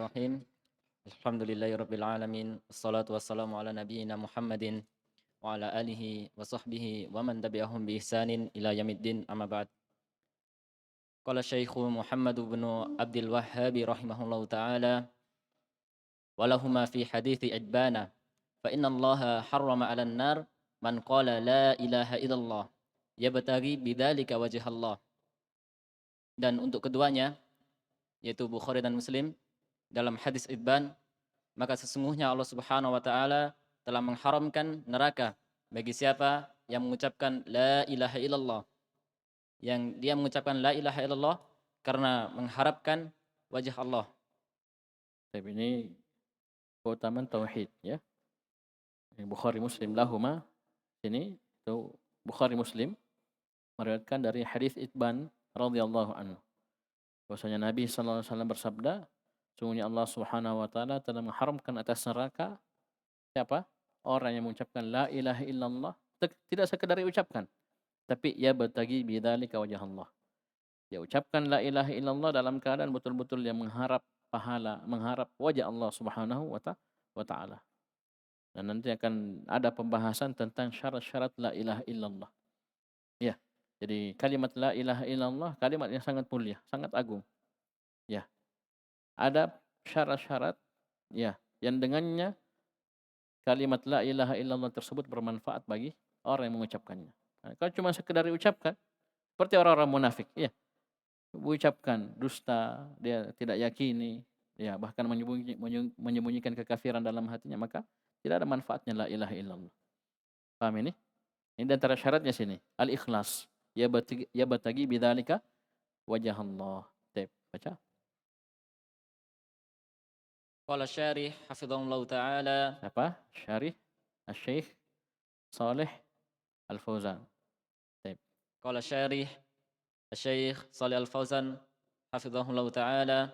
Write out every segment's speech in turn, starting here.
Bismillahirrahmanirrahim. Alhamdulillahirabbil alamin. Wassalatu wassalamu ala nabiyyina Muhammadin wa ala alihi wa sahbihi wa man tabi'ahum bi ihsanin ila yaumiddin amma ba'd. Qala Syaikhu Muhammad bin Abdul Wahhab rahimahullahu taala wa lahuma fi hadithi Ajbana fa inna Allaha harrama 'alan nar man qala la ilaha illallah yabtaghi bidzalika wajha Allah. Dan untuk keduanya yaitu Bukhari dan Muslim dalam hadis Idban, maka sesungguhnya Allah Subhanahu wa taala telah mengharamkan neraka bagi siapa yang mengucapkan la ilaha illallah. Yang dia mengucapkan la ilaha illallah karena mengharapkan wajah Allah. Baik, ini keutamaan tauhid ya. Bukhari Muslim lahuma sini itu Bukhari Muslim meriwayatkan dari hadis Itban radhiyallahu anhu. Bahwasanya Nabi sallallahu alaihi wasallam bersabda, sungguhnya Allah Subhanahu wa taala telah mengharamkan atas neraka siapa? Orang yang mengucapkan la ilaha illallah, tidak sekedar diucapkan, tapi ya bertagi bidzalika wajah Allah. Dia ucapkan la ilaha illallah dalam keadaan betul-betul yang mengharap pahala, mengharap wajah Allah Subhanahu wa taala. Dan nanti akan ada pembahasan tentang syarat-syarat la ilaha illallah. Ya. Jadi kalimat la ilaha illallah kalimat yang sangat mulia, sangat agung. Ya. Ada syarat-syarat ya yang dengannya kalimat la ilaha illallah tersebut bermanfaat bagi orang yang mengucapkannya. Nah, kalau cuma sekedar diucapkan seperti orang-orang munafik, ya. Mengucapkan dusta, dia tidak yakini, ya bahkan menyembunyikan kekafiran dalam hatinya, maka tidak ada manfaatnya la ilaha illallah. Paham ini? Ini di antara syaratnya sini, al-ikhlas. Ya batagi bidzalika wajah Allah. Baca. Qala syarih hafizahullah taala. Apa? Syarih Asy-Syaikh Shalih Al-Fauzan. Qala syarih Syekh Shalih Al-Fauzan hafizahullah taala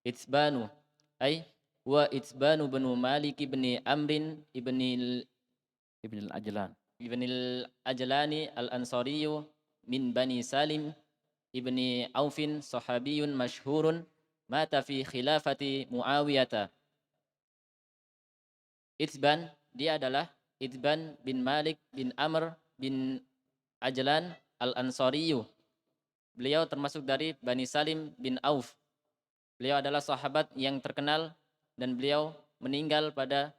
itsbanu ay wa itsbanu banu Malik ibni Amrin ibni Al-Ajlan. Al-Ajlani Al-Ansari min Bani Salim ibni Aufin sahabiyun masyhurun mata fi khilafati Muawiyah. Itsban dia adalah Itsban bin Malik bin Amr bin Ajlan Al-Ansari. Beliau termasuk dari Bani Salim bin Auf. Beliau adalah sahabat yang terkenal dan beliau meninggal pada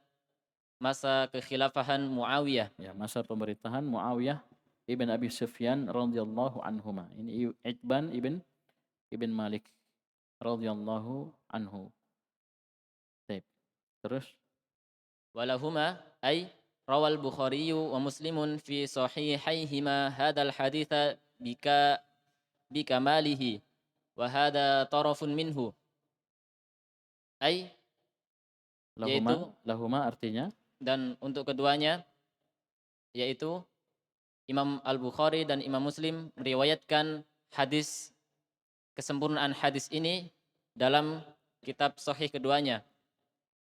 masa kekhilafahan Muawiyah. Ya, masa pemerintahan Muawiyah ibn Abi Sufyan radhiyallahu anhuma. Ini Itban ibn Malik radhiyallahu anhu. Baik. Terus Walahuma ay rawal Bukhari wa Muslimun fi sahihaihima hadzal haditsa bikamalihi wa hadza tarafun minhu. Ay yaitu lahuma artinya dan untuk keduanya yaitu Imam Al-Bukhari dan Imam Muslim meriwayatkan hadis kesempurnaan hadis ini dalam kitab sahih keduanya.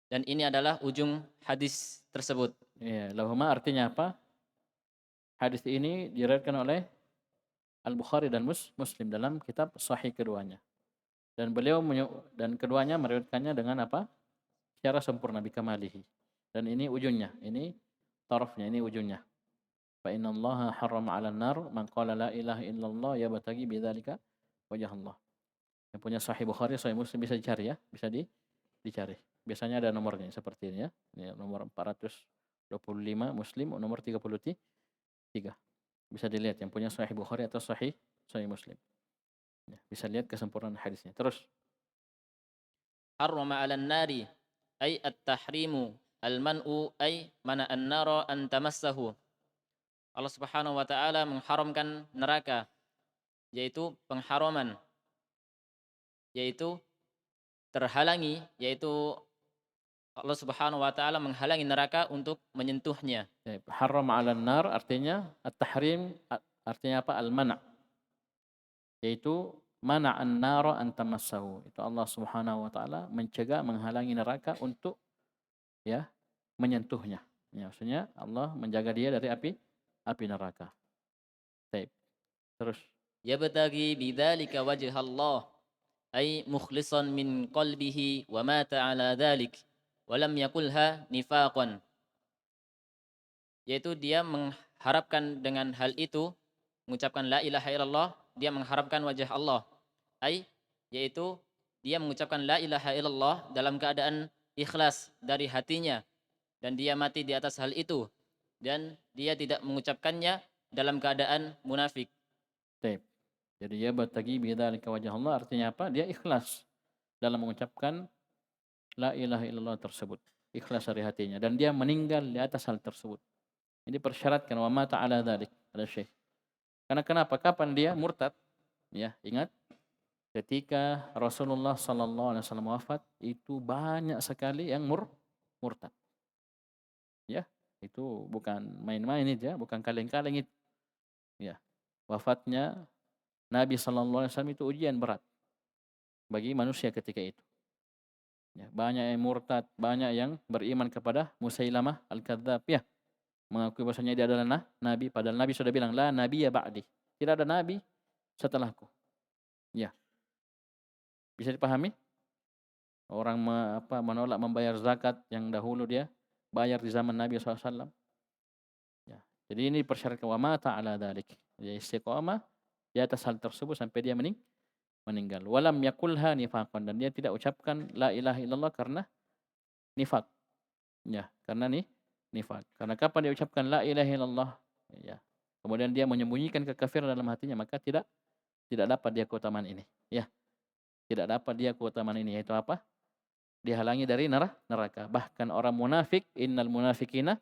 Dan ini adalah ujung hadis tersebut. Ya, lahuma artinya apa? Hadis ini diriwayatkan oleh Al-Bukhari dan Muslim dalam kitab sahih keduanya. Dan keduanya meriwayatkannya dengan apa? Secara sempurna bikamalihi. Dan ini ujungnya, ini tarafnya, ini ujungnya. Fa innallaha harrama 'alan nar man qala la ilaha illallah yabtaghi bidzalika wajah Allah. Yang punya sahih Bukhari, sahih Muslim bisa dicari ya, bisa dicari. Biasanya ada nomornya seperti ini ya. Ini nomor 425 Muslim, nomor 33. Bisa dilihat yang punya sahih Bukhari atau sahih Muslim. Ya, bisa lihat kesempurnaan hadisnya. Terus Harrama 'alan nari ay at-tahrimu al-man'u ay mana an-nara an tamassahu. Allah Subhanahu wa taala mengharamkan neraka, yaitu pengharaman, yaitu terhalangi, yaitu Allah Subhanahu wa taala menghalangi neraka untuk menyentuhnya. Haram 'alan nar artinya at-tahrim, artinya apa? Al-mana'. Yaitu mana'an nara an tamassahu. Itu Allah Subhanahu wa taala mencegah, menghalangi neraka untuk ya menyentuhnya. Ya, maksudnya Allah menjaga dia dari api neraka. Baik. Terus Yabtaghi bidzalika wajh Allah. ay mukhlishan min qalbihi wa mata ala dhalik wa lam yakulha nifaqan, yaitu dia mengharapkan dengan hal itu, mengucapkan la ilaha illallah, dia mengharapkan wajah Allah. Yaitu dia mengucapkan la ilaha illallah dalam keadaan ikhlas dari hatinya dan dia mati di atas hal itu dan dia tidak mengucapkannya dalam keadaan munafik. Taib. Jadi dia bertagi bidzalika wajah Allah artinya apa? Dia ikhlas dalam mengucapkan la ilaha illallah tersebut. Ikhlas dari hatinya dan dia meninggal di atas hal tersebut. Ini persyaratkan wa mata ala dzalik, ada Syekh. Karena kenapa? Kapan dia murtad? Ya, ingat ketika Rasulullah sallallahu alaihi wasallam wafat itu banyak sekali yang murtad. Ya, itu bukan main-main itu ya, bukan kaleng-kaleng itu. Ya. Wafatnya Nabi sallallahu alaihi wasallam itu ujian berat bagi manusia ketika itu. Ya, banyak yang murtad, banyak yang beriman kepada Musailamah al-Kadzdzab ya. Mengakui bahwasanya dia adalah nabi padahal Nabi sudah bilang la nabiyya ba'di. Tidak ada nabi setelahku. Ya, bisa dipahami? Orang menolak membayar zakat yang dahulu dia bayar di zaman Nabi SAW. Ya. Jadi ini persyaratkan wa mata ala dzalik. Dia istiqamah di atas hal tersebut sampai dia meninggal. Walam yakulha nifaqan dan dia tidak ucapkan la ilaha illallah karena nifaq. Ya, karena nifaq. Karena kapan dia ucapkan la ilaha illallah ya. Kemudian dia menyembunyikan kekafiran dalam hatinya maka tidak dapat dia keutamaan ini. Ya. Tidak dapat dia keutamaan ini yaitu apa? Dihalangi dari neraka. Bahkan orang munafik, innal munafikina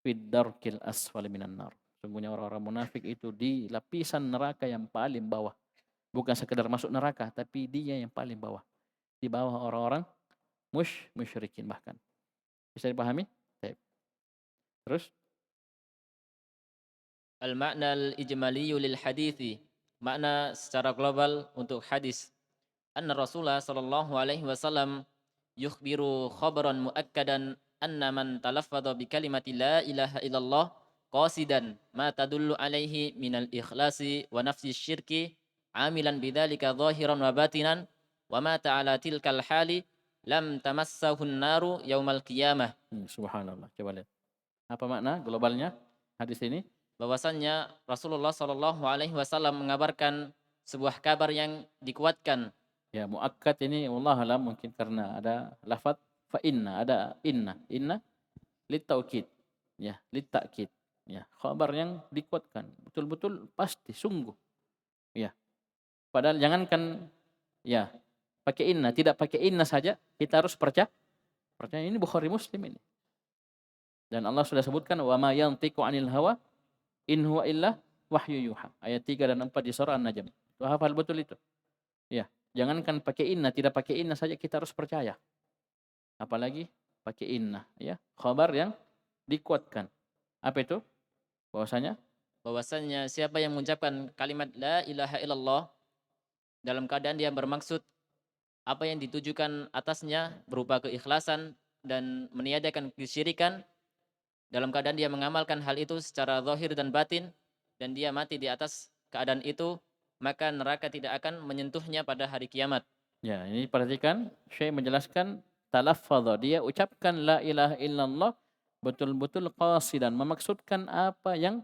fid darkil asfali minan nar. Sungguhnya orang-orang munafik itu di lapisan neraka yang paling bawah. Bukan sekedar masuk neraka, tapi dia yang paling bawah. Di bawah orang-orang musyrikin bahkan. Bisa dipahami? Baik. Terus? Al-makna al-ijmaliyu lil hadithi, makna secara global untuk hadis. Anna Rasulullah sallallahu alaihi wasallam yukhbiru khabaran muakkadan anna man talaffadha bi kalimati la ilaha illallah qasidan ma tadullu alaihi minal ikhlasi wa nafsi syirki amilan bidzalika zahiran wa batinan wa ma ta'ala tilkal hali lam tamassahun naru yaumal qiyamah. Subhanallah. Coba lihat. Apa makna globalnya hadis ini? Bahwasannya Rasulullah sallallahu alaihi wasallam mengabarkan sebuah kabar yang dikuatkan. Ya, muakkad ini wallahu alam mungkin karena ada lafaz fa inna, ada inna litaukid. Ya, litakid. Ya, khabar yang dikuatkan. Betul-betul pasti sungguh. Ya. Padahal jangankan ya pakai inna, tidak pakai inna saja kita harus percaya. Ini Bukhari Muslim ini. Dan Allah sudah sebutkan wa ma yantiqu 'anil hawa in huwa illa wahyu yuha. Ayat 3 dan 4 di surah An-Najm. Itu hafal betul itu. Ya, jangankan pakai inna, tidak pakai inna saja kita harus percaya. Apalagi pakai inna, ya. Khabar yang dikuatkan. Apa itu? Bahwasanya siapa yang mengucapkan kalimat la ilaha illallah dalam keadaan dia bermaksud apa yang ditujukan atasnya berupa keikhlasan dan meniadakan kesyirikan, dalam keadaan dia mengamalkan hal itu secara zahir dan batin dan dia mati di atas keadaan itu, maka neraka tidak akan menyentuhnya pada hari kiamat. Ya, ini perhatikan, Syekh menjelaskan talaffadha, dia ucapkan la ilaha illallah betul-betul qasidan, memaksudkan apa yang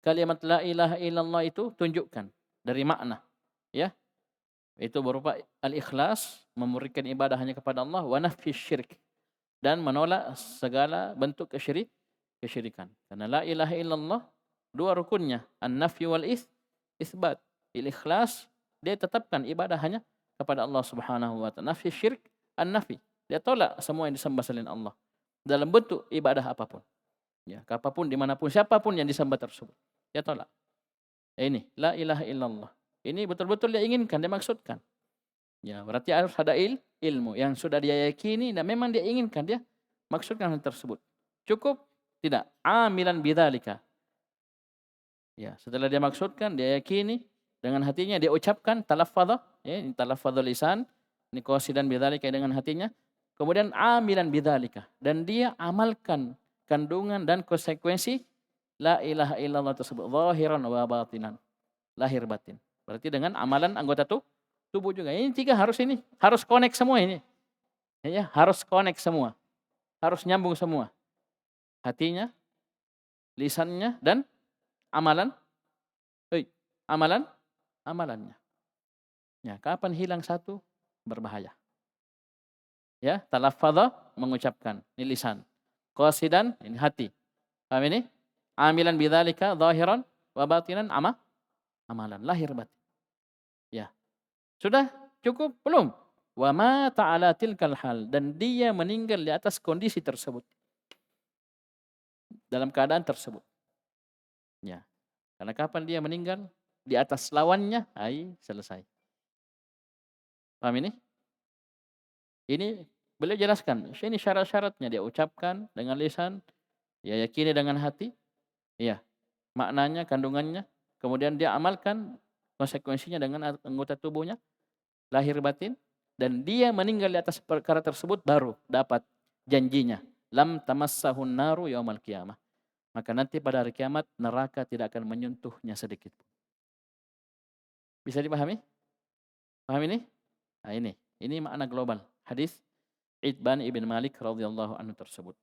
kalimat la ilaha illallah itu tunjukkan dari makna, ya. Itu berupa al-ikhlas, memurnikan ibadah hanya kepada Allah, wa nafyi syirk, dan menolak segala bentuk kesyirikan. Karena la ilaha illallah dua rukunnya, an-nafyu wal isbat. Ikhlas dia tetapkan ibadah hanya kepada Allah Subhanahu wa taala. Nafyi syirik, an-nafi. Dia tolak semua yang disembah selain Allah dalam bentuk ibadah apapun. Ya, apapun dimanapun siapapun yang disembah tersebut. Dia tolak. Ini la ilaha illallah. Ini betul-betul dia inginkan, dia maksudkan. Ya, berarti harus ada ilmu yang sudah dia yakini dan memang dia inginkan, dia maksudkan hal tersebut. Cukup? Tidak. Amilan bidzalika. Ya, setelah dia maksudkan, dia yakini dengan hatinya, dia ucapkan talaffadha, ya, talaffadhul lisan, ini qasidan bidzalika dengan hatinya. Kemudian amilan bidzalika dan dia amalkan kandungan dan konsekuensi la ilaha illallah tersebut zahiran wa batinan. Lahir batin. Berarti dengan amalan anggota tubuh tubuh juga. Ini 3 harus connect semua ini. Ya, harus connect semua. Harus nyambung semua. Hatinya, lisannya dan amalan amalan amalannya. Ya, kapan hilang satu berbahaya. Ya, talaffadha mengucapkan, ini lisan. Qasidan ini hati. Paham ini? Amilan bidzalika zahiran wa batinan amalan lahir batin. Ya. Sudah cukup belum? Wa mata ala tilkal hal, dan dia meninggal di atas kondisi tersebut. Dalam keadaan tersebut. Ya. Karena kapan dia meninggal? Di atas lawannya, selesai. Paham ini? Ini beliau jelaskan. Ini syarat-syaratnya dia ucapkan dengan lisan, dia yakini dengan hati, ya, maknanya, kandungannya, kemudian dia amalkan konsekuensinya dengan anggota tubuhnya, lahir batin, dan dia meninggal di atas perkara tersebut baru dapat janjinya. Lam tamassahun naru yaumal qiyamah. Maka nanti pada hari kiamat neraka tidak akan menyentuhnya sedikit pun. Bisa dipahami? Paham ini? Nah ini makna global hadis Itban ibn Malik radhiyallahu anhu tersebut.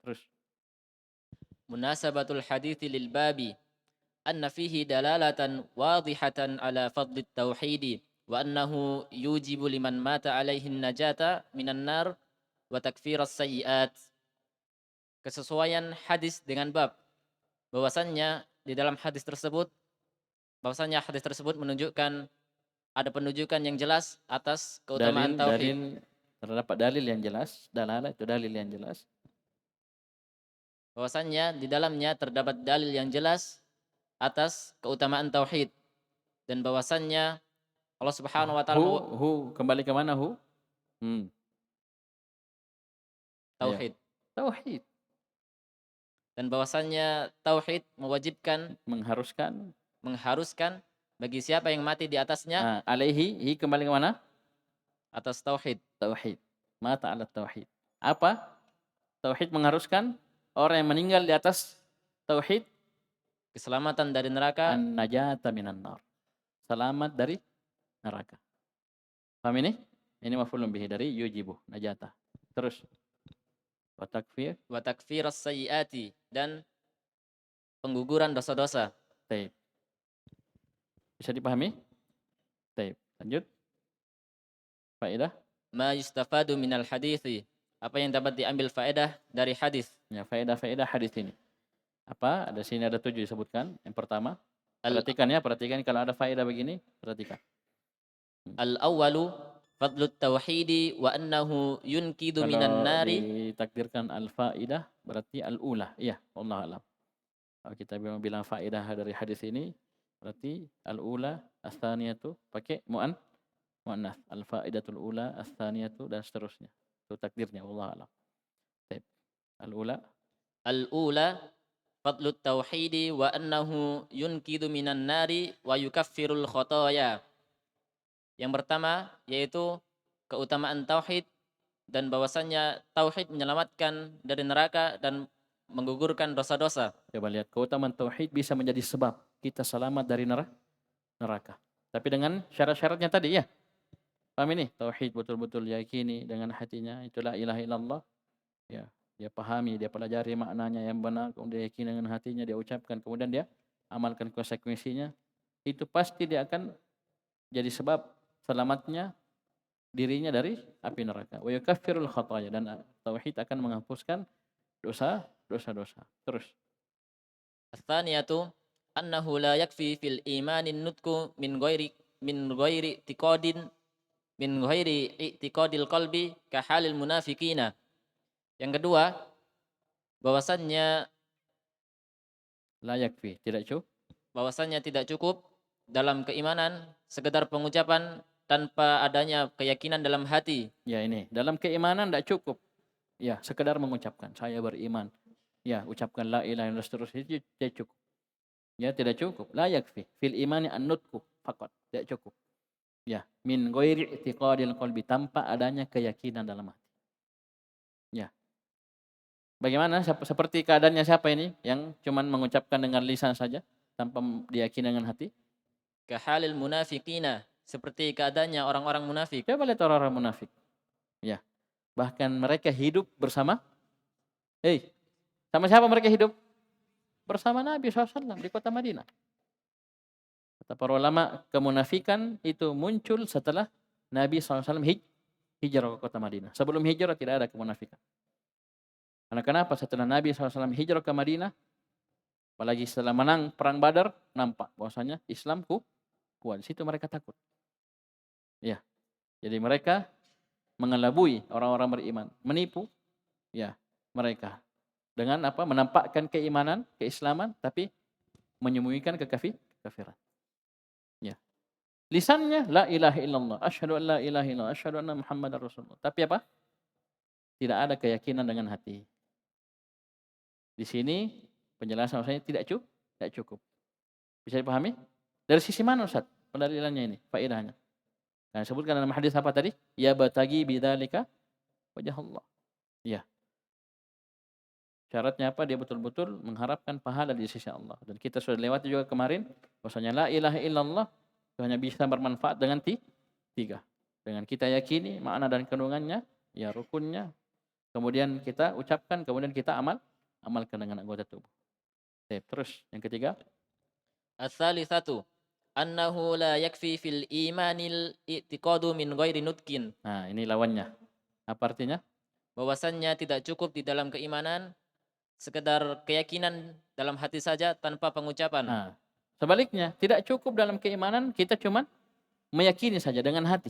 Terus. Munasabatul hadithi lil babi anna fihi dalalatan wadihatan ala fadli tauhidi wa annahu yujibu liman mata alaihi najata minan nar wa takfiras sayyiat. Kesesuaian hadis dengan bab, bahwasannya di dalam hadis tersebut menunjukkan ada penunjukan yang jelas atas keutamaan tauhid. Terdapat dalil yang jelas, dalalah itu dalil yang jelas. Bahwasannya di dalamnya terdapat dalil yang jelas atas keutamaan tauhid, dan bahwasannya Allah Subhanahu wa taala kembali ke mana hu? Tauhid. Tauhid. Dan bahwasannya tauhid mewajibkan, mengharuskan bagi siapa yang mati di atasnya. Alaihi kembali ke mana? Atas tauhid. Tauhid. Mata ala tauhid. Apa? Tauhid mengharuskan orang yang meninggal di atas tauhid keselamatan dari neraka. An-najata minan nar. Selamat dari neraka. Paham ini? Ini maf'ulun bihi dari yujibu, najata. Terus. Wa takfir as-sayyiati, dan pengguguran dosa-dosa. Baik. Bisa dipahami? Baik. Lanjut. Faedah. Ma yustafadu minal hadithi. Apa yang dapat diambil faedah dari hadis? Ya, faedah hadis ini. Apa? Ada 7 disebutkan. Yang pertama, perhatikan kalau ada faedah begini, perhatikan. Al-awwalu fadlut tauhidi wa annahu yunkidu minan nari. Kalau ditakdirkan al-faedah berarti al-ula. Iya, wallahu a'lam. Kalau kita bilang faedah dari hadis ini berarti al-ula, ats-tsaniyatu pakai muannas. Al-faedatul ula, ats-tsaniyatu dan seterusnya. Itu takdirnya, wallahu a'lam. Baik. Al-ula fadlut tauhidi wa annahu yunkidu minan nari wa yukaffirul khotoya. Yang pertama yaitu keutamaan tauhid, dan bahwasannya tauhid menyelamatkan dari neraka dan menggugurkan dosa-dosa. Coba lihat, keutamaan tauhid bisa menjadi sebab kita selamat dari neraka. Tapi dengan syarat-syaratnya tadi ya. Paham ini? Tauhid betul-betul yakini dengan hatinya, itu la ilaha illallah. Ya, dia pahami, dia pelajari maknanya yang benar, kemudian dia yakini dengan hatinya, dia ucapkan, kemudian dia amalkan konsekuensinya. Itu pasti dia akan jadi sebab selamatnya dirinya dari api neraka. Wa yukaffirul khotoya, dan tauhid akan menghapuskan dosa-dosa. Terus. Ats-tsaniyatu annahu la yakfi fil imanin nutku min ghairi i'tiqadil qalbi ka halil munafiqina. Yang kedua, bahwasannya la yakfi, tidak cukup. Bahwasannya tidak cukup dalam keimanan sekedar pengucapan tanpa adanya keyakinan dalam hati. Ya, ini dalam keimanan tidak cukup. Ya, sekedar mengucapkan saya beriman. Ya, ucapkan la ilaha illallah seterusnya, itu tidak cukup. Ya, tidak cukup. La yakfi fil imani an-nutqu faqat, tidak cukup. Ya, min ghairi i'tiqadil qalbi, tanpa adanya keyakinan dalam hati. Ya. Bagaimana? Seperti keadaannya siapa ini yang cuman mengucapkan dengan lisan saja tanpa diyakini dengan hati? Kahalil munafiqina, seperti keadaannya orang-orang munafik. Coba lihat orang-orang munafik. Ya, bahkan mereka hidup bersama, sama siapa mereka hidup? Bersama Nabi SAW di kota Madinah. Kata para ulama, kemunafikan itu muncul setelah Nabi SAW hijrah ke kota Madinah. Sebelum hijrah tidak ada kemunafikan. Karena kenapa? Setelah Nabi SAW hijrah ke Madinah, apalagi setelah menang perang Badar, nampak bahwasanya Islam kuat. Di situ mereka takut. Ya, jadi mereka mengelabui orang-orang beriman, menipu ya mereka dengan apa? Menampakkan keimanan, keislaman, tapi menyembunyikan kekafiran. Ya. Lisannya la ilaha illallah, asyhadu an la ilaha illallah, asyhadu anna Muhammadar Rasulullah. Tapi apa? Tidak ada keyakinan dengan hati. Di sini penjelasan maksudnya tidak cukup. Bisa dipahami? Dari sisi mana Ustaz? Pendalilannya ini, faedahnya. Nah, sebutkan dalam hadis apa tadi? Ya batagi bidzalika wajah Allah. Ya. Syaratnya apa? Dia betul-betul mengharapkan pahala di sisi Allah. Dan kita sudah lewati juga kemarin bahwasanya la ilaha illallah hanya bisa bermanfaat dengan tiga. Dengan kita yakini makna dan kandungannya, ya rukunnya, kemudian kita ucapkan, kemudian kita amalkan dengan anggota tubuh. Terus yang ketiga, Ats-tsalitsatu annahu la yakfi fil imanil i'tiqadu min ghairi nutqin. nah ini lawannya. Apa artinya? Bahwasannya tidak cukup di dalam keimanan sekedar keyakinan dalam hati saja tanpa pengucapan. Nah, sebaliknya, tidak cukup dalam keimanan kita cuma meyakini saja dengan hati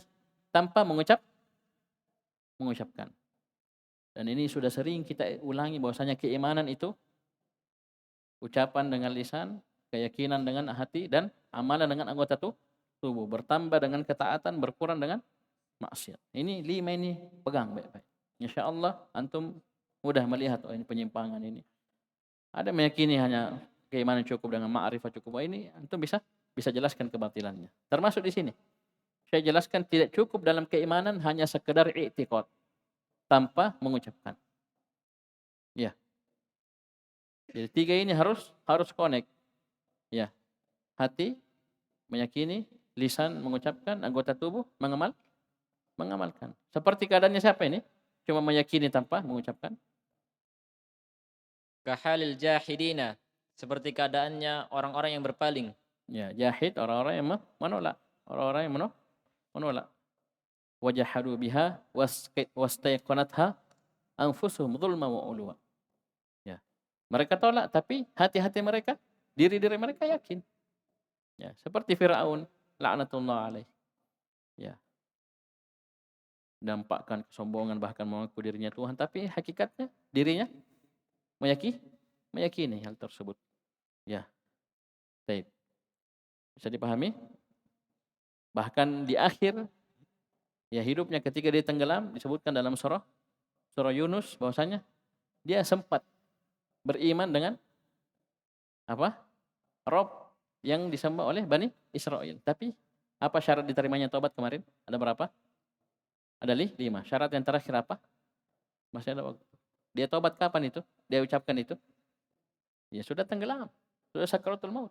tanpa mengucapkan. Dan ini sudah sering kita ulangi bahwasanya keimanan itu ucapan dengan lisan, keyakinan dengan hati, dan amalan dengan anggota tubuh. Bertambah dengan ketaatan, berkurang dengan maksiat. Ini 5 ini pegang baik-baik. Insyaallah antum mudah melihat ini penyimpangan ini. Ada meyakini hanya keimanan cukup dengan ma'rifah cukup. Ini antum bisa jelaskan kebatilannya. Termasuk di sini. Saya jelaskan tidak cukup dalam keimanan hanya sekedar i'tiqad tanpa mengucapkan. Ya. Jadi 3 ini harus connect. Ya. Hati meyakini, lisan mengucapkan, anggota tubuh mengamalkan. Seperti keadaannya siapa ini? Cuma meyakini tanpa mengucapkan. Kahalil jahidina, seperti keadaannya orang-orang yang berpaling. Ya, jahid orang-orang yang menolak. Orang-orang yang menolak. Wajahadu biha wastaiqanatha anfusuhum dzulma wa ulwa. Ya. Mereka tolak tapi hati-hati mereka, diri-diri mereka yakin. Ya, seperti Firaun laknatullah alaih. Ya. Dampakkan kesombongan bahkan mengaku dirinya Tuhan tapi hakikatnya dirinya meyakini hal tersebut. Ya. Baik. Bisa dipahami? Bahkan di akhir ya hidupnya ketika dia tenggelam disebutkan dalam surah Yunus bahwasanya dia sempat beriman dengan apa? Rob yang disembah oleh Bani Israel. Tapi apa syarat diterimanya taubat kemarin? Ada berapa? Ada 5. Syarat yang terakhir apa? Masih ada waktu. Dia taubat kapan itu? Dia ucapkan itu? Ya sudah tenggelam. Sudah sakaratul maut.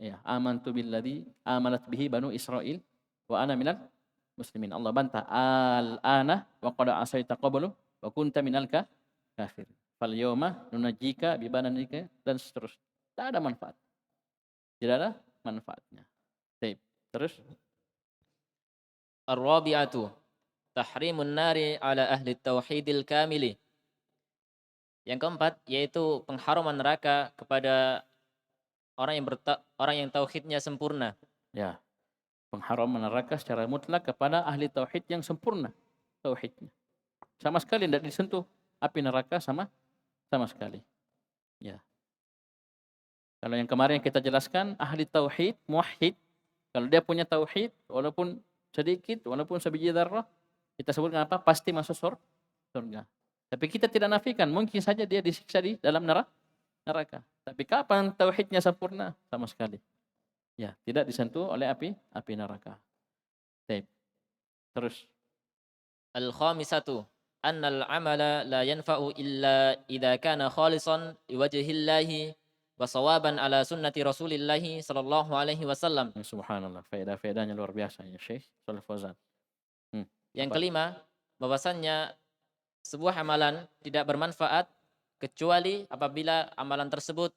Ya, amantu billadzi amanat bihi banu Israil wa ana minal muslimin. Allah bantah al-ana wa qad asaita qablu wa kunta minal kafir. Fal yawma nunajjika bi bananika dan seterusnya. Tak ada manfaat. Tidak ada manfaatnya. Baik. Terus Ar-rabi'atu tahrimun nari ala ahli tauhidil kamili. Yang keempat yaitu pengharaman neraka kepada orang yang tauhidnya sempurna. ya, pengharaman neraka secara mutlak kepada ahli tauhid yang sempurna tauhidnya. Sama sekali tidak disentuh api neraka sama sekali. Ya. Kalau yang kemarin kita jelaskan ahli tauhid, muwahhid, kalau dia punya tauhid walaupun sedikit, walaupun sebiji dzarrah, kita sebutkan apa? Pasti masuk surga. Tapi kita tidak nafikan, mungkin saja dia disiksa di dalam neraka. Tapi kapan tauhidnya sempurna? Sama sekali. Ya, tidak disentuh oleh api neraka. Baik. Terus Al-khamisatu annal amala la yanfa'u illa idza kana khalisan liwajhillahi wa shawaban ala sunnati Rasulillah sallallahu alaihi wasallam. Subhanallah, faedah-faedahnya luar biasa ya Syekh Shalih Fauzan. Yang Apa? kelima, bahwasannya sebuah amalan tidak bermanfaat kecuali apabila amalan tersebut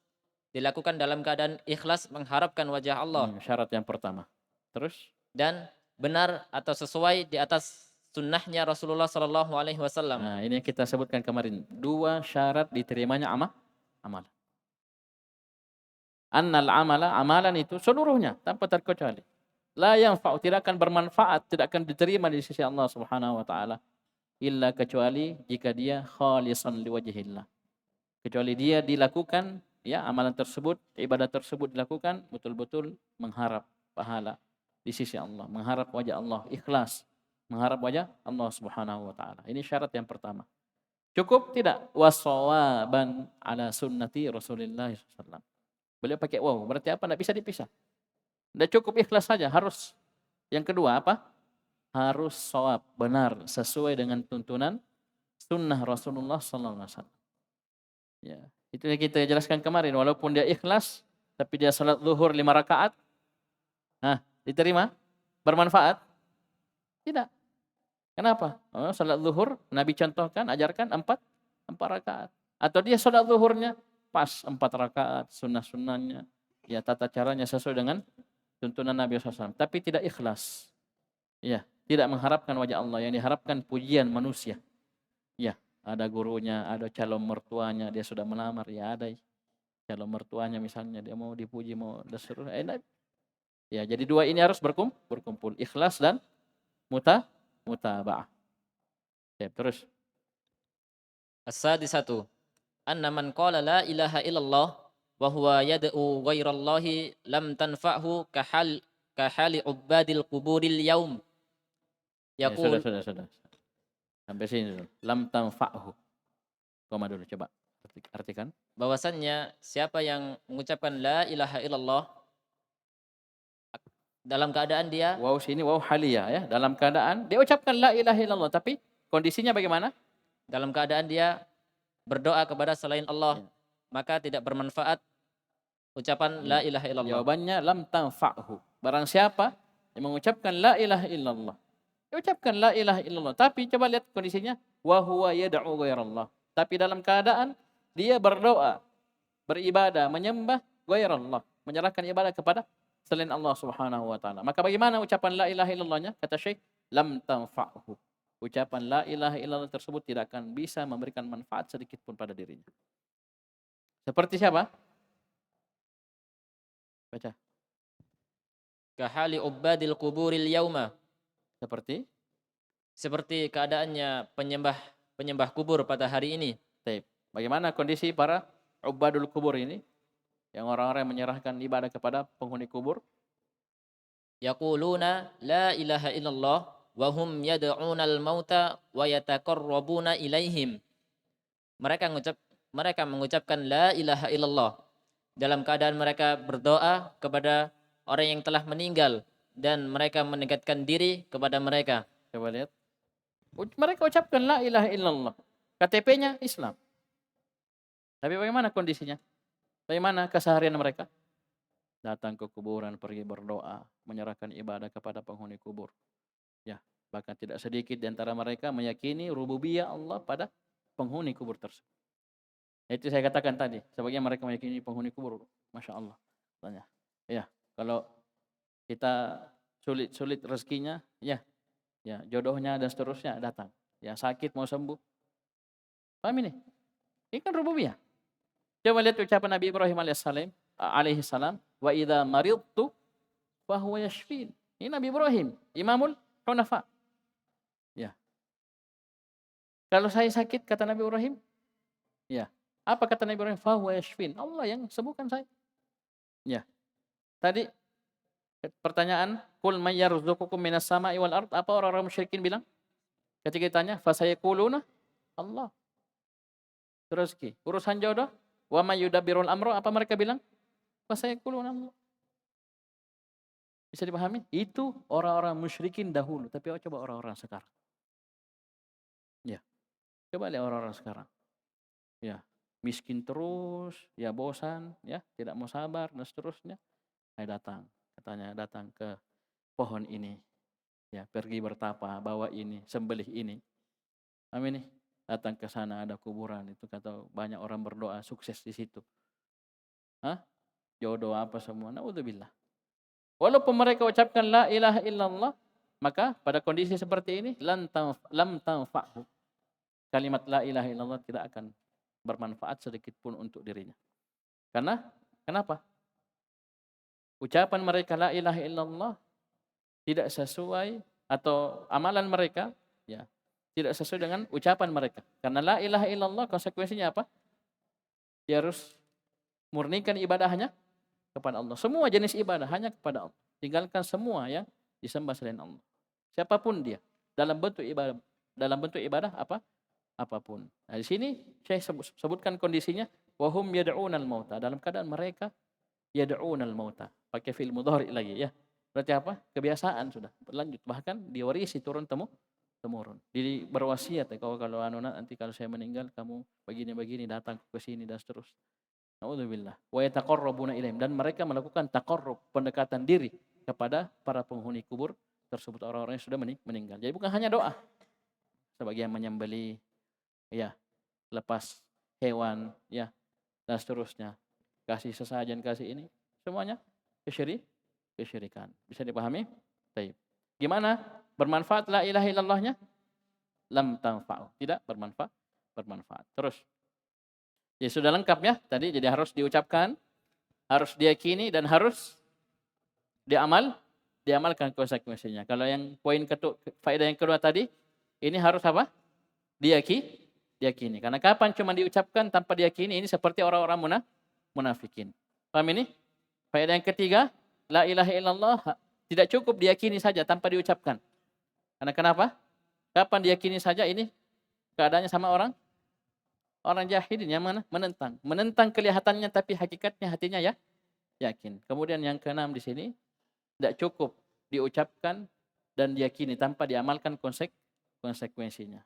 dilakukan dalam keadaan ikhlas mengharapkan wajah Allah Syarat yang pertama. Terus? dan benar atau sesuai di atas sunnahnya Rasulullah sallallahu alaihi wasallam. Nah, ini yang kita sebutkan kemarin. 2 syarat diterimanya amalan. Annal amalan itu seluruhnya tanpa terkecuali. La yanfa'u, tidak akan bermanfaat, tidak akan diterima di sisi Allah Subhanahu wa taala illa kecuali jika dia khalisan liwajhillah. Kecuali dia dilakukan, ya, amalan tersebut, ibadah tersebut dilakukan betul-betul mengharap pahala di sisi Allah, mengharap wajah Allah, ikhlas, mengharap wajah Allah Subhanahu wa taala. Ini syarat yang pertama. Cukup tidak? Wassawaban ala sunnati Rasulillah SAW. Beliau pakai waw, berarti apa? Tidak bisa dipisah. Tidak cukup ikhlas saja, harus. Yang kedua apa? Harus shawab, benar, sesuai dengan tuntunan sunnah Rasulullah SAW. Ya, itu yang kita jelaskan kemarin. Walaupun dia ikhlas, tapi dia salat zuhur 5 rakaat, diterima? Bermanfaat? Tidak. Kenapa? Salat zuhur, Nabi contohkan, ajarkan 4 rakaat. Atau dia salat zuhurnya pas 4 rakaat, sunnah-sunnahnya, ya, tata caranya sesuai dengan tuntunan Nabi SAW. Tapi tidak ikhlas. Ya, tidak mengharapkan wajah Allah. Yang diharapkan pujian manusia. Ya, ada gurunya, ada calon mertuanya, dia sudah melamar, ya ada calon mertuanya misalnya, dia mau dipuji, mau disuruh, ya, jadi 2 ini harus berkumpul, ikhlas dan mutaba'ah. Ya, terus. As-sadisatu, anna man qala la ilaha illallah wa huwa yad'u ghairallahi lam tanfa'hu kahali ubadil kuburil yaum. Ya, Yaqul, sudah. Sampai sini dulu. Lam tanfa'hu. Koma dulu, coba artikan. bahwasannya siapa yang mengucapkan la ilaha illallah dalam keadaan dia Waw sini waw haliyah, ya. Dalam keadaan dia ucapkan la ilaha illallah, tapi kondisinya bagaimana? dalam keadaan dia berdoa kepada selain Allah, Ya. maka tidak bermanfaat ucapan la ilaha illallah. Jawabannya lam tanfa'hu. Barang siapa yang mengucapkan la ilaha illallah, dia ucapkan la ilaha illallah, tapi coba lihat kondisinya, wa huwa yad'u ghairallah. Tapi dalam keadaan dia berdoa, beribadah, menyembah ghairallah, menyerahkan ibadah kepada selain Allah Subhanahu wa taala. Maka bagaimana ucapan la ilaha illallahnya? Kata Syekh, lam tanfa'hu. Ucapan la ilaha illallah tersebut tidak akan bisa memberikan manfaat sedikit pun pada dirinya. Seperti siapa? Baca. Kahali ubadil kuburil yauma, Seperti keadaannya penyembah kubur pada hari ini. taib. Bagaimana kondisi para ubadul kubur ini? Yang orang-orang yang menyerahkan ibadah kepada penghuni kubur. Yaquluna la ilaha illallah wa hum yad'unal mauta wa yataqarrabuna ilaihim. Mereka mengucapkan la ilaha illallah dalam keadaan mereka berdoa kepada orang yang telah meninggal dan mereka mendekatkan diri kepada mereka. Coba lihat. Mereka ucapkan la ilaha illallah. KTP-nya Islam. Tapi bagaimana kondisinya? Bagaimana keseharian mereka? Datang ke kuburan, pergi berdoa, menyerahkan ibadah kepada penghuni kubur. Ya, bahkan tidak sedikit di antara mereka meyakini rububiyah Allah pada penghuni kubur tersebut. Itu saya katakan tadi, sebagian mereka meyakini penghuni kubur. Masya Allah. Tanya. Ya, kalau kita sulit rezekinya, ya, jodohnya dan seterusnya datang. Ya, sakit mau sembuh. Paham ini? Ini kan rububiyah. Coba lihat ucapan Nabi Ibrahim alaihissalam, wa idza maridtu fa huwa yashfin. Ini Nabi Ibrahim, Imamul Hunafa. Ya. Kalau saya sakit, kata Nabi Ibrahim, ya. Apa kata Nabi Ibrahim? Fa huwa yashfin. Allah yang sembuhkan saya. Ya. Tadi pertanyaan, qul may yarzuqukum minas sama'i wal ard, apa orang-orang musyrikin bilang? Ketika ditanya, fa sayaquluna Allah. Terus urusan jodoh, wa may yudabbirul amra, apa mereka bilang? Fa sayaquluna Allah. Bisa dipahami? Itu orang-orang musyrikin dahulu, tapi coba orang-orang sekarang. Ya. Coba lihat orang-orang sekarang. Ya. miskin terus, ya bosan, ya tidak mau sabar dan seterusnya. Datang, katanya datang ke pohon ini, ya pergi bertapa, bawa ini, sembelih ini. Amin nih, datang ke sana ada kuburan itu kata banyak orang berdoa sukses di situ. Hah? Jodoh apa semua. Naudzubillah. Walaupun mereka ucapkan la ilaha illallah, maka pada kondisi seperti ini lam tanfa'hu. Kalimat la ilaha illallah tidak akan bermanfaat sedikit pun untuk dirinya. Karena kenapa? Ucapan mereka la ilaha illallah tidak sesuai atau amalan mereka ya tidak sesuai dengan ucapan mereka. Karena la ilaha illallah konsekuensinya apa? Dia harus murnikan ibadahnya kepada Allah. Semua jenis ibadah hanya kepada Allah. Tinggalkan semua yang disembah selain Allah. Siapapun dia dalam bentuk ibadah apapun. Nah, di sini saya sebutkan kondisinya wahum yad'unal mauta, dalam keadaan mereka yad'unal mauta. Pakai fi'il mudhari lagi ya. Berarti apa? Kebiasaan sudah berlanjut, bahkan diwarisi turun temurun. Jadi berwasiat ya, kalau nanti kalau saya meninggal kamu begini-begini datang ke sini dan seterusnya. Nauzubillah. Wa yataqarrabuna ilaihim, dan mereka melakukan taqarrub, pendekatan diri kepada para penghuni kubur tersebut, orang-orang yang sudah meninggal. Jadi bukan hanya doa. Sebagian menyembelih ya, lepas hewan ya dan seterusnya. Kasih sesajen, kasih ini, semuanya kesyirikan. Bisa dipahami? Baik. Gimana bermanfaat la ilaha illallahnya? Lam tanfa'u. Tidak bermanfaat. Terus. Ya sudah lengkap ya tadi, jadi harus diucapkan, harus diyakini dan harus diamalkan konsekuensinya. Kalau yang faedah yang kedua tadi, ini harus apa? Diyakini. Karena kapan cuma diucapkan tanpa diyakini, ini seperti orang-orang munafikin. Paham ini? Faedah yang ketiga, la ilaha illallah tidak cukup diyakini saja tanpa diucapkan. Karena kenapa? Kapan diyakini saja, ini keadaannya sama orang jahilin yang mana? Menentang kelihatannya tapi hakikatnya hatinya ya yakin. Kemudian yang keenam di sini, tidak cukup diucapkan dan diyakini tanpa diamalkan konsekuensinya.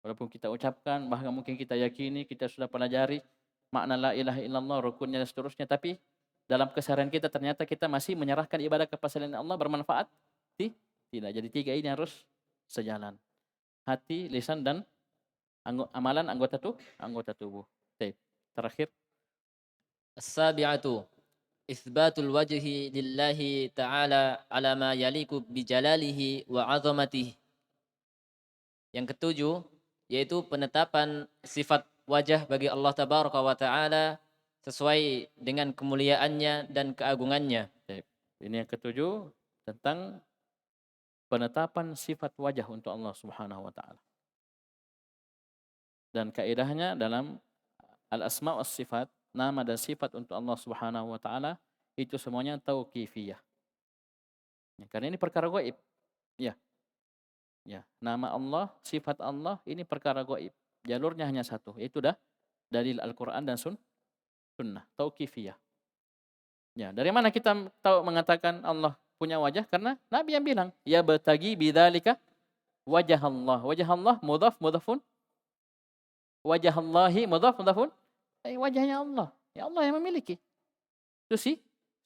Walaupun kita ucapkan, bahkan mungkin kita yakini, kita sudah pelajari makna la ilaha illallah, rukunnya dan seterusnya, tapi dalam keseharian kita ternyata kita masih menyerahkan ibadah kepada selain Allah, bermanfaat? Tidak. Jadi tiga ini harus sejalan. Hati, lisan, dan amalan anggota tubuh. Baik. Terakhir. As-sabi'atu itsbatul wajhi lillahi ta'ala ala ma yaliku bijalalihi wa 'azamatihi. Yang ketujuh yaitu penetapan sifat wajah bagi Allah tabaraka wa taala sesuai dengan kemuliaannya dan keagungannya. Baik. Ini yang ketujuh tentang penetapan sifat wajah untuk Allah Subhanahu wa taala. Dan kaidahnya dalam al-asma' was sifat, nama dan sifat untuk Allah Subhanahu wa taala itu semuanya tauqifiyah. Ya, karena ini perkara gaib. Ya. Ya, nama Allah, sifat Allah ini perkara gaib. Jalurnya hanya satu, yaitu dalil Al-Qur'an dan sunnah, tauqifiyah. Ya, dari mana kita tahu mengatakan Allah punya wajah? Karena Nabi yang bilang, ya batagi bidzalika wajah Allah. Wajah Allah mudhafun. Wajah Allahi mudhafun. Wajahnya Allah. Ya Allah yang memiliki. Itu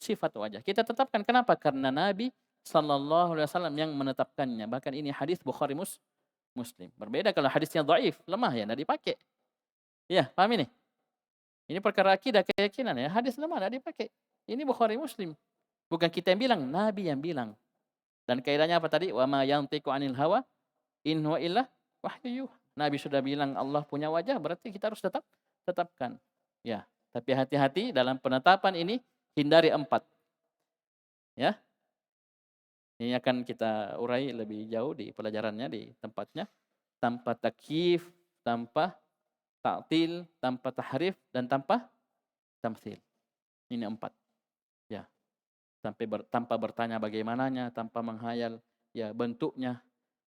sifat wajah. Kita tetapkan. Kenapa? Karena Nabi sallallahu alaihi wasallam yang menetapkannya. Bahkan ini hadis Bukhari Muslim. Berbeda kalau hadisnya dhaif, lemah ya, enggak dipakai. Ya, paham ini? Ini perkara akidah, keyakinan ya. Hadis lemah enggak dipakai. Ini Bukhari Muslim. Bukan kita yang bilang, Nabi yang bilang. Dan kaidahnya apa tadi? Wa ma yantiqu 'anil hawa in huwa illa wahyu. Nabi sudah bilang Allah punya wajah, berarti kita harus tetapkan. Ya, tapi hati-hati dalam penetapan ini, hindari 4. Ya. Ini akan kita urai lebih jauh di pelajarannya, di tempatnya. Tanpa takyif, tanpa ta'til, tanpa tahrif, dan tanpa tamtsil. Ini 4. Ya. Tanpa bertanya bagaimananya, tanpa menghayal ya bentuknya.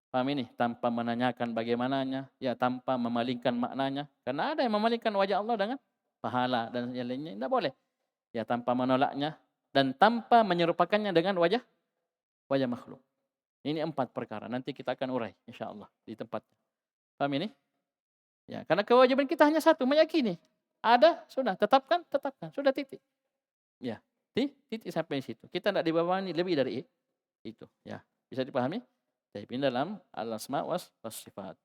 Paham ini? Tanpa menanyakan bagaimananya, ya tanpa memalingkan maknanya. Karena ada yang memalingkan wajah Allah dengan pahala dan yang lainnya, tidak boleh. Ya tanpa menolaknya dan tanpa menyerupakannya dengan wajah makhluk. Ini 4 perkara. Nanti kita akan urai insyaallah di tempatnya. Paham ini? Ya, karena kewajiban kita hanya satu, meyakini. Ada, sudah, tetapkan, tetapkan, sudah titik. Ya, titik sampai situ. Kita tidak dibebani lebih dari itu. Ya, bisa dipahami? Baik, ini dalam al-asma was sifat.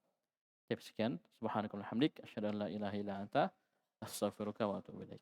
Sekian, subhanakallahumma hamdik, asyhadu an la ilaha illa anta, astaghfiruka wa atubu ilaik.